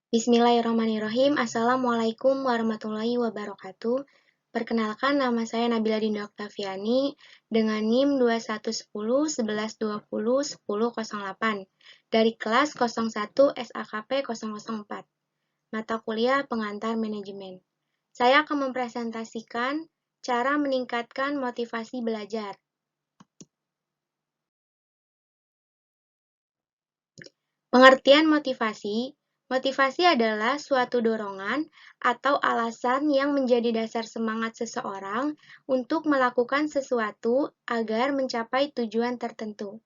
Bismillahirrahmanirrahim. Assalamualaikum warahmatullahi wabarakatuh. Perkenalkan, nama saya Nabila Dinda Oktaviani dengan NIM 211011201008 dari kelas 01 SAKP 004, mata kuliah pengantar manajemen. Saya akan mempresentasikan cara meningkatkan motivasi belajar. Pengertian motivasi. Motivasi adalah suatu dorongan atau alasan yang menjadi dasar semangat seseorang untuk melakukan sesuatu agar mencapai tujuan tertentu.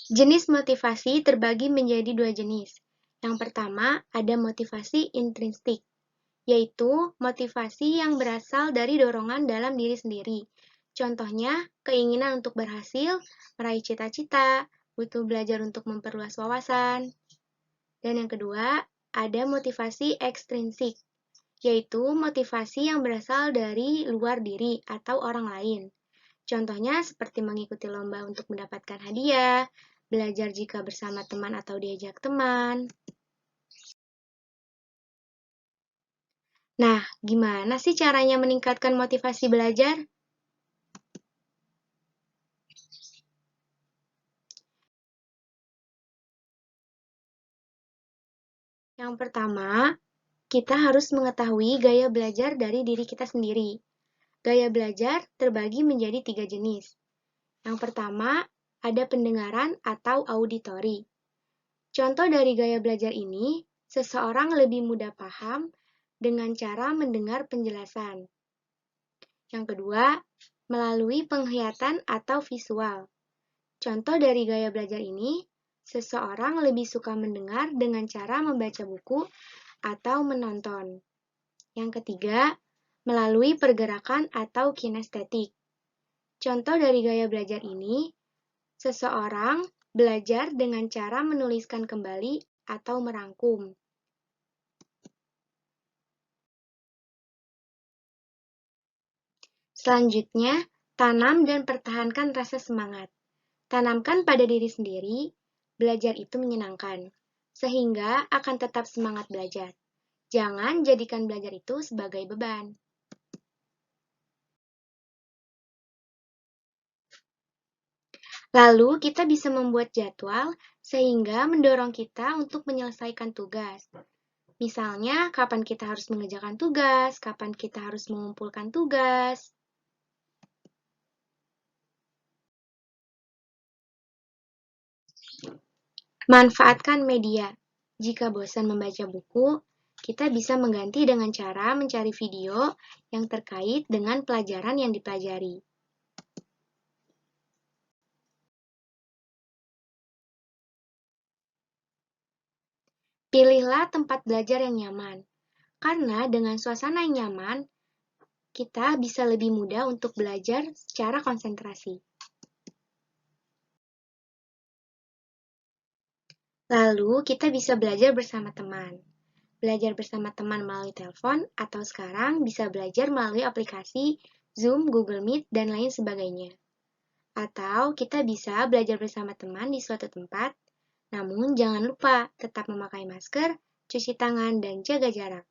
Jenis motivasi terbagi menjadi dua jenis. Yang pertama, ada motivasi intrinsik, yaitu motivasi yang berasal dari dorongan dalam diri sendiri. Contohnya, keinginan untuk berhasil, meraih cita-cita, butuh belajar untuk memperluas wawasan. Dan yang kedua, ada motivasi ekstrinsik, yaitu motivasi yang berasal dari luar diri atau orang lain. Contohnya seperti mengikuti lomba untuk mendapatkan hadiah, belajar jika bersama teman atau diajak teman. Nah, gimana sih caranya meningkatkan motivasi belajar? Yang pertama, kita harus mengetahui gaya belajar dari diri kita sendiri. Gaya belajar terbagi menjadi 3 jenis. Yang pertama, ada pendengaran atau auditori. Contoh dari gaya belajar ini, seseorang lebih mudah paham dengan cara mendengar penjelasan. Yang kedua, melalui penglihatan atau visual. Contoh dari gaya belajar ini, seseorang lebih suka mendengar dengan cara membaca buku atau menonton. Yang ketiga, melalui pergerakan atau kinestetik. Contoh dari gaya belajar ini, seseorang belajar dengan cara menuliskan kembali atau merangkum. Selanjutnya, tanam dan pertahankan rasa semangat. Tanamkan pada diri sendiri, belajar itu menyenangkan, sehingga akan tetap semangat belajar. Jangan jadikan belajar itu sebagai beban. Lalu, kita bisa membuat jadwal sehingga mendorong kita untuk menyelesaikan tugas. Misalnya, kapan kita harus mengerjakan tugas, kapan kita harus mengumpulkan tugas. Manfaatkan media. Jika bosan membaca buku, kita bisa mengganti dengan cara mencari video yang terkait dengan pelajaran yang dipelajari. Pilihlah tempat belajar yang nyaman, karena dengan suasana yang nyaman, kita bisa lebih mudah untuk belajar secara konsentrasi. Lalu, kita bisa belajar bersama teman. Belajar bersama teman melalui telepon, atau sekarang bisa belajar melalui aplikasi Zoom, Google Meet, dan lain sebagainya. Atau kita bisa belajar bersama teman di suatu tempat, namun jangan lupa tetap memakai masker, cuci tangan, dan jaga jarak.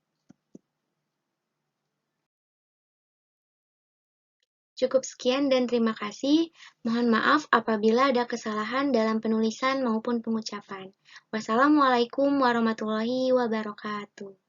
Cukup sekian dan terima kasih. Mohon maaf apabila ada kesalahan dalam penulisan maupun pengucapan. Wassalamualaikum warahmatullahi wabarakatuh.